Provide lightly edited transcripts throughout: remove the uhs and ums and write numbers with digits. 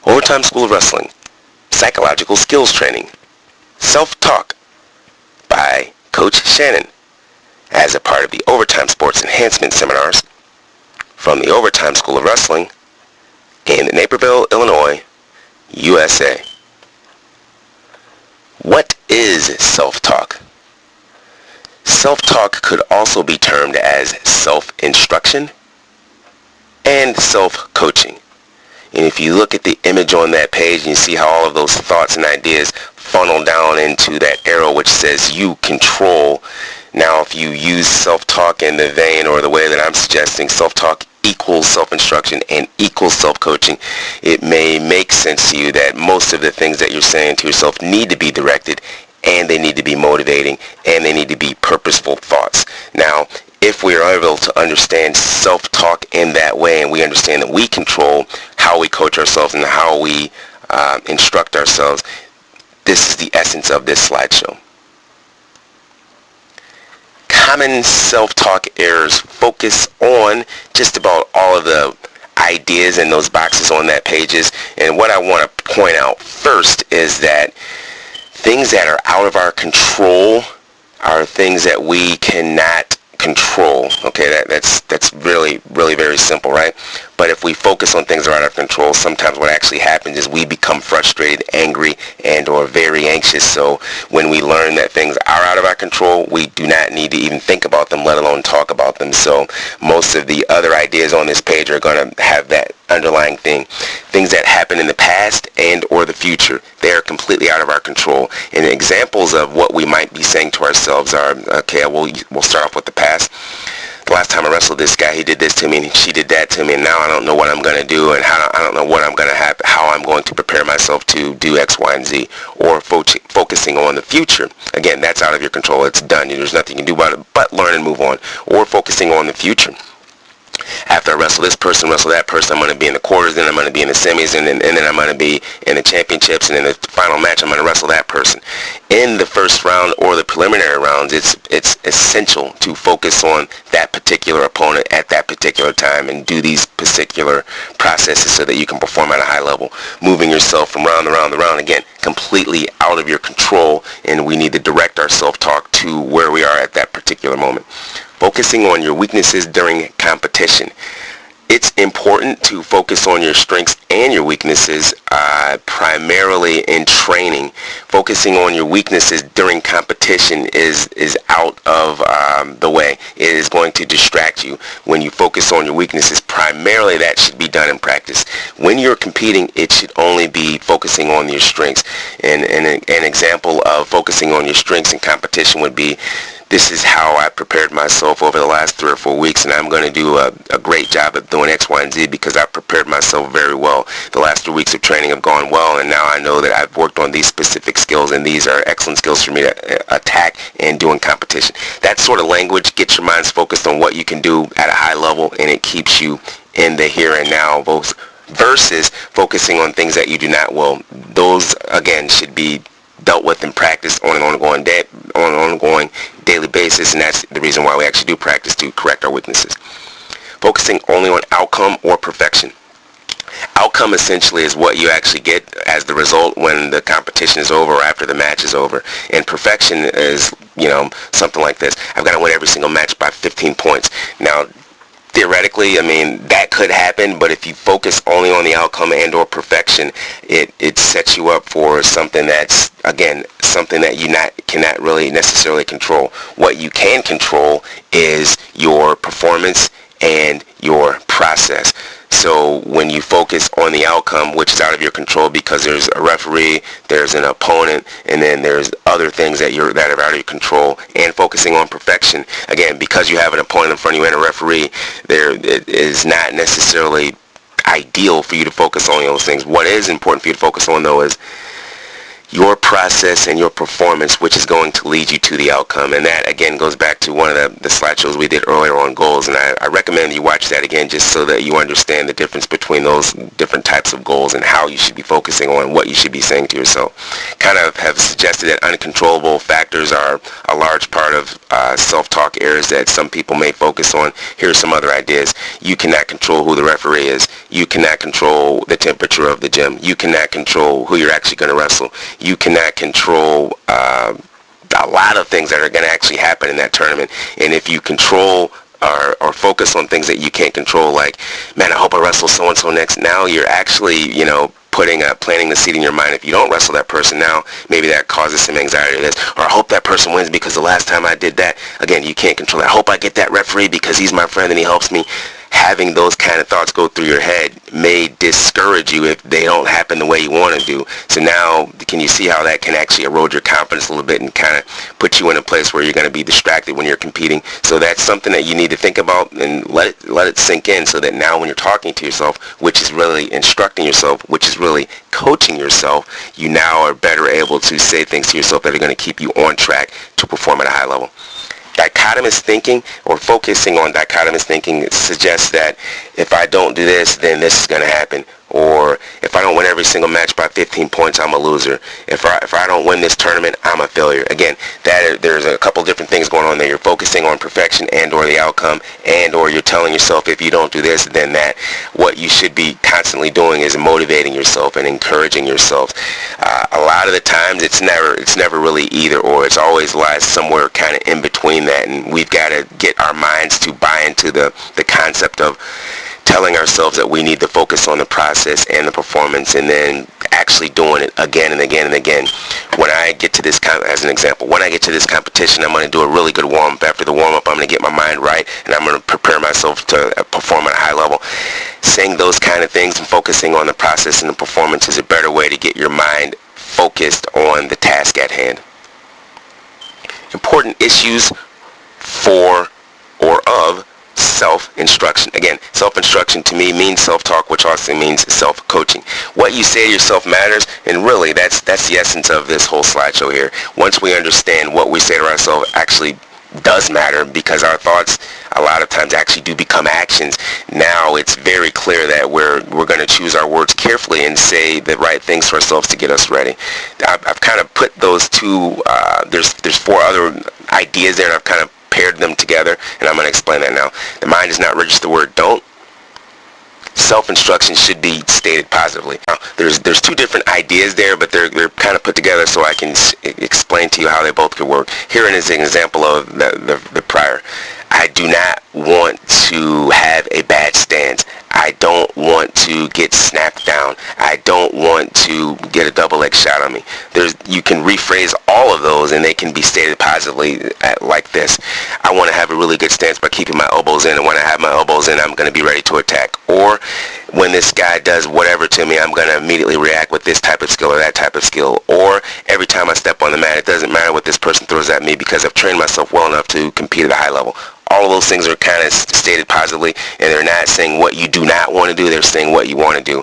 Overtime School of Wrestling, Psychological Skills Training, Self-Talk by Coach Shannon as a part of the Overtime Sports Enhancement Seminars from the Overtime School of Wrestling in Naperville, Illinois, USA. What is self-talk? Self-talk could also be termed as self-instruction and self-coaching. And if you look at the image on that page and you see how all of those thoughts and ideas funnel down into that arrow which says you control. Now, if you use self-talk in the vein or the way that I'm suggesting, self-talk equals self-instruction and equals self-coaching, it may make sense to you that most of the things that you're saying to yourself need to be directed, and they need to be motivating, and they need to be purposeful thoughts. Now, if we are able to understand self-talk in that way, and we understand that we control how we coach ourselves and how we instruct ourselves, this is the essence of this slideshow. Common self-talk errors focus on just about all of the ideas in those boxes on that pages. And what I want to point out first is that things that are out of our control are things that we cannot control. Okay, that's really very simple, right? But if we focus on things that are out of control, sometimes what actually happens is we become frustrated, angry, and or very anxious. So when we learn that things are out of our control, we do not need to even think about them, let alone talk about them. So most of the other ideas on this page are going to have that underlying thing. Things that happen in the past and or the future, they are completely out of our control. And examples of what we might be saying to ourselves are, okay, we'll start off with the past. The last time I wrestled this guy, he did this to me and she did that to me, and now I don't know what I'm going to do, and I don't know what I'm going to have, how I'm going to prepare myself to do X, Y, and Z. Or focusing on the future. Again, that's out of your control. It's done. There's nothing you can do about it but learn and move on. Or focusing on the future. After I wrestle this person, wrestle that person, I'm going to be in the quarters, then I'm going to be in the semis, and then I'm going to be in the championships, and in the final match, I'm going to wrestle that person. In the first round or the preliminary rounds, it's essential to focus on that particular opponent at that particular time and do these particular processes so that you can perform at a high level. Moving yourself from round to round to round, again, completely out of your control, and we need to direct our self-talk to where we are at that particular moment. Focusing on your weaknesses during competition. It's important to focus on your strengths and your weaknesses primarily in training. Focusing on your weaknesses during competition is out of the way. It is going to distract you. When you focus on your weaknesses, primarily that should be done in practice. When you're competing, it should only be focusing on your strengths. And an example of focusing on your strengths in competition would be, this is how I prepared myself over the last 3 or 4 weeks, and I'm going to do a great job of doing X, Y, and Z because I've prepared myself very well. The last 3 weeks of training have gone well, and now I know that I've worked on these specific skills, and these are excellent skills for me to attack and do in competition. That sort of language gets your minds focused on what you can do at a high level, and it keeps you in the here and now, versus focusing on things that you do not well. Those, again, should be dealt with in practice on an ongoing daily basis, and that's the reason why we actually do practice, to correct our weaknesses. Focusing only on outcome or perfection. Outcome essentially is what you actually get as the result when the competition is over or after the match is over. And perfection is, something like this. I've got to win every single match by 15 points. Now, theoretically, that could happen, but if you focus only on the outcome and or perfection, it sets you up for something that's, again, something that you cannot really necessarily control. What you can control is your performance and your process. So when you focus on the outcome, which is out of your control because there's a referee, there's an opponent, and then there's other things that are out of your control, and focusing on perfection, again, because you have an opponent in front of you and a referee, it is not necessarily ideal for you to focus on those things. What is important for you to focus on, though, is your process and your performance, which is going to lead you to the outcome. And that, again, goes back to one of the slideshows we did earlier on goals. And I recommend you watch that again just so that you understand the difference between those different types of goals and how you should be focusing on, what you should be saying to yourself. Kind of have suggested that uncontrollable factors are a large part of self-talk errors that some people may focus on. Here are some other ideas. You cannot control who the referee is. You cannot control the temperature of the gym. You cannot control who you're actually going to wrestle. You cannot control a lot of things that are going to actually happen in that tournament. And if you control or focus on things that you can't control, like, man, I hope I wrestle so-and-so next, now you're actually, planting the seed in your mind. If you don't wrestle that person now, maybe that causes some anxiety. Or I hope that person wins because the last time I did that, again, you can't control that. I hope I get that referee because he's my friend and he helps me. Having those kind of thoughts go through your head may discourage you if they don't happen the way you want to do. So now, can you see how that can actually erode your confidence a little bit and kind of put you in a place where you're going to be distracted when you're competing? So that's something that you need to think about and let it sink in, so that now when you're talking to yourself, which is really instructing yourself, which is really coaching yourself, you now are better able to say things to yourself that are going to keep you on track to perform at a high level. Dichotomous thinking, or focusing on dichotomous thinking, suggests that if I don't do this, then this is going to happen. Or if I don't win every single match by 15 points, I'm a loser. If I don't win this tournament, I'm a failure. Again, there's a couple different things going on there. You're focusing on perfection and or the outcome, and or you're telling yourself if you don't do this, then that. What you should be constantly doing is motivating yourself and encouraging yourself. A lot of the times it's never really either or. It's always lies somewhere kind of in between that, and we've got to get our minds to buy into the concept of telling ourselves that we need to focus on the process and the performance, and then actually doing it again and again and again. When I get to this, as an example, when I get to this competition, I'm going to do a really good warm-up. After the warm-up, I'm going to get my mind right, and I'm going to prepare myself to perform at a high level. Saying those kind of things and focusing on the process and the performance is a better way to get your mind focused on the task at hand. Important issues for or of self-instruction. Again, self-instruction to me means self-talk, which also means self-coaching. What you say to yourself matters, and really that's the essence of this whole slideshow here. Once we understand what we say to ourselves actually does matter, because our thoughts a lot of times actually do become actions, now it's very clear that we're going to choose our words carefully and say the right things to ourselves to get us ready. I've kind of put those two, there's 4 other ideas there, and I've kind of paired them together, and I'm going to explain that now. The mind does not register the word don't. Self-instruction should be stated positively. Now, there's 2 different ideas there, but they're kind of put together so I can explain to you how they both could work. Here is an example of the prior. I do not want to have a bad stance. I don't want to get snapped down. I don't want to get a double leg shot on me. You can rephrase all of those and they can be stated positively like this. I want to have a really good stance by keeping my elbows in, and when I have my elbows in, I'm going to be ready to attack. Or when this guy does whatever to me, I'm going to immediately react with this type of skill or that type of skill. Or every time I step on the mat, it doesn't matter what this person throws at me because I've trained myself well enough to compete at a high level. All of those things are kind of stated positively, and they're not saying what you do not want to do, they're saying what you want to do.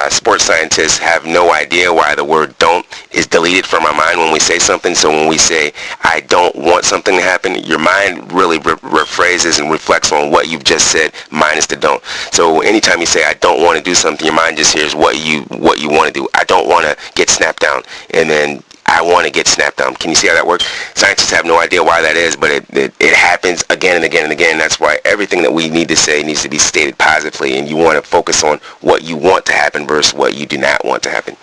Sports scientists have no idea why the word don't is deleted from our mind when we say something. So when we say, I don't want something to happen, your mind really rephrases and reflects on what you've just said minus the don't. So anytime you say, I don't want to do something, your mind just hears what you want to do. I don't want to get snapped down, and then I want to get snapped down. Can you see how that works? Scientists have no idea why that is, but it happens again and again and again. That's why everything that we need to say needs to be stated positively, and you want to focus on what you want to happen versus what you do not want to happen.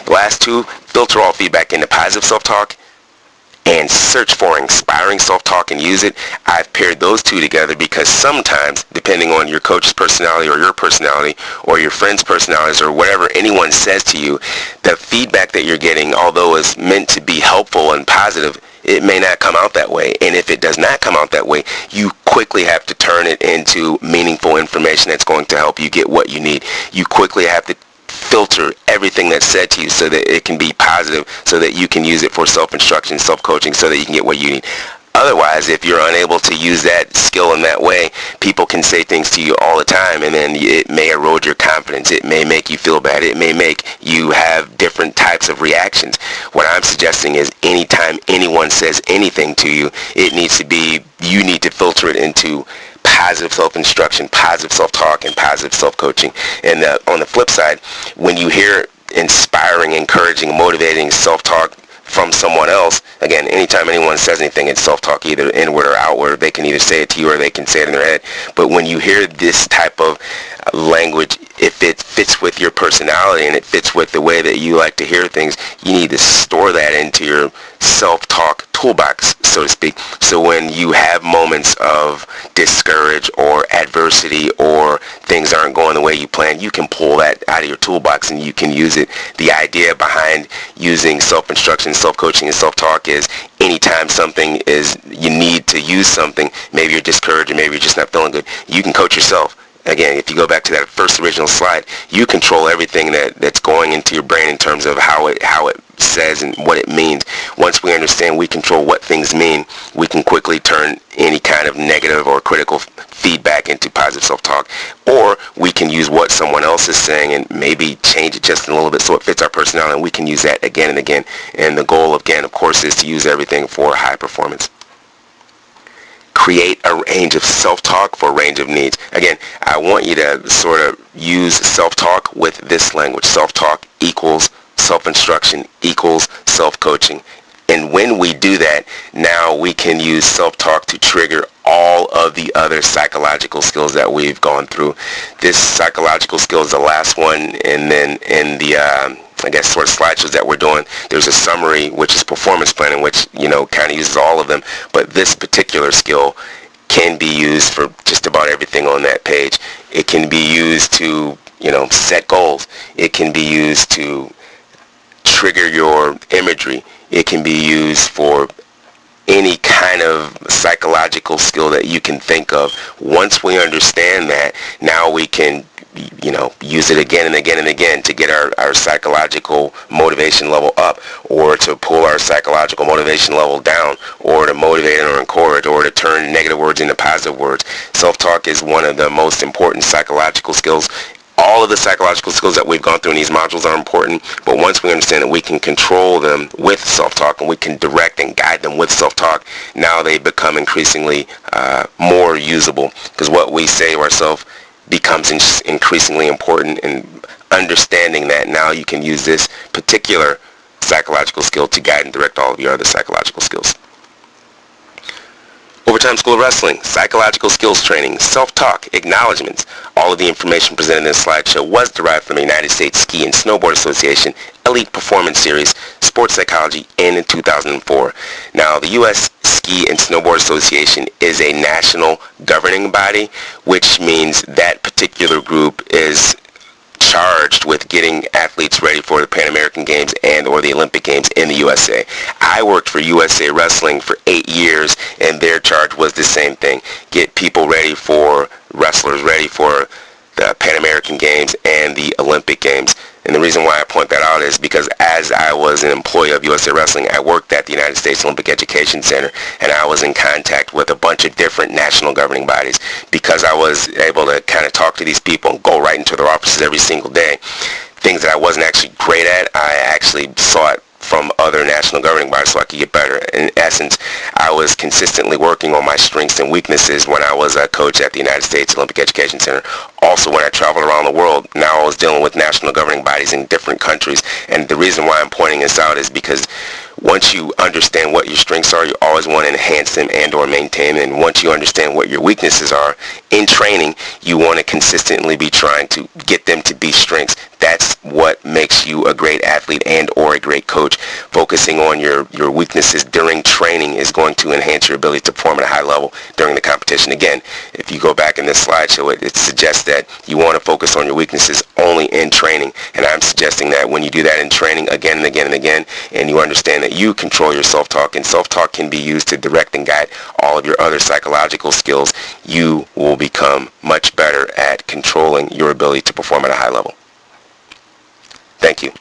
The last 2, filter all feedback into positive self-talk and search for inspiring self-talk and use it. I've paired those 2 together because sometimes, depending on your coach's personality or your personality or your friend's personalities or whatever anyone says to you, the feedback that you're getting, although it's meant to be helpful and positive, it may not come out that way. And if it does not come out that way, you quickly have to turn it into meaningful information that's going to help you get what you need. You quickly have to filter everything that's said to you so that it can be positive, so that you can use it for self-instruction, self-coaching, so that you can get what you need. Otherwise, if you're unable to use that skill in that way, people can say things to you all the time, and then it may erode your confidence. It may make you feel bad. It may make you have different types of reactions. What I'm suggesting is anytime anyone says anything to you, it needs to be, you need to filter it into positive self-instruction, positive self-talk, and positive self-coaching. And on the flip side, when you hear inspiring, encouraging, motivating self-talk from someone else, again, anytime anyone says anything, it's self-talk, either inward or outward. They can either say it to you or they can say it in their head. But when you hear this type of language, if it fits with your personality and it fits with the way that you like to hear things, you need to store that into your self-talk toolbox, so to speak. So when you have moments of discourage or adversity or things aren't going the way you planned, you can pull that out of your toolbox and you can use it. The idea behind using self-instruction, self-coaching, and self-talk is anytime something is, you need to use something, maybe you're discouraged or maybe you're just not feeling good, you can coach yourself. Again, if you go back to that first original slide, you control everything that's going into your brain in terms of how it says and what it means. Once we understand we control what things mean, we can quickly turn any kind of negative or critical feedback into positive self-talk. Or we can use what someone else is saying and maybe change it just a little bit so it fits our personality, and we can use that again and again. And the goal, again, of course, is to use everything for high performance. Create a range of self-talk for a range of needs. Again, I want you to sort of use self-talk with this language. Self-talk equals self-instruction equals self-coaching. And when we do that, now we can use self-talk to trigger all of the other psychological skills that we've gone through. This psychological skill is the last one, and then in the I guess sort of slideshows that we're doing, there's a summary which is performance planning, which kind of uses all of them. But this particular skill can be used for just about everything on that page. It can be used to set goals. It can be used to trigger your imagery. It can be used for any kind of psychological skill that you can think of. Once we understand that, now we can use it again and again and again to get our psychological motivation level up, or to pull our psychological motivation level down, or to motivate or encourage, or to turn negative words into positive words. Self-talk is one of the most important psychological skills. All of the psychological skills that we've gone through in these modules are important, but once we understand that we can control them with self-talk and we can direct and guide them with self-talk, now they become increasingly more usable, because what we say to ourselves becomes increasingly important, and understanding that now you can use this particular psychological skill to guide and direct all of your other psychological skills. Overtime School of Wrestling, psychological skills training, self-talk, acknowledgments. All of the information presented in this slideshow was derived from the United States Ski and Snowboard Association Elite Performance Series, Sports Psychology, and in 2004. Now, the U.S. Ski and Snowboard Association is a national governing body, which means that particular group is charged with getting athletes ready for the Pan American Games and or the Olympic Games in the USA. I worked for USA Wrestling for 8 years, and their charge was the same thing. Get people ready for, wrestlers ready for the Pan American Games and the Olympic Games. And the reason why I point that out is because as I was an employee of USA Wrestling, I worked at the United States Olympic Education Center, and I was in contact with a bunch of different national governing bodies. Because I was able to kind of talk to these people and go right into their offices every single day, things that I wasn't actually great at, I actually sought from other national governing bodies so I could get better. In essence, I was consistently working on my strengths and weaknesses when I was a coach at the United States Olympic Education Center. Also, when I traveled around the world, now I was dealing with national governing bodies in different countries. And the reason why I'm pointing this out is because once you understand what your strengths are, you always want to enhance them and or maintain them. And once you understand what your weaknesses are in training, you want to consistently be trying to get them to be strengths. That's what makes you a great athlete and or a great coach. Focusing on your weaknesses during training is going to enhance your ability to perform at a high level during the competition. Again, if you go back in this slideshow, it suggests that you want to focus on your weaknesses only in training. And I'm suggesting that when you do that in training again and again and again, and you understand that you control your self-talk, and self-talk can be used to direct and guide all of your other psychological skills, you will become much better at controlling your ability to perform at a high level. Thank you.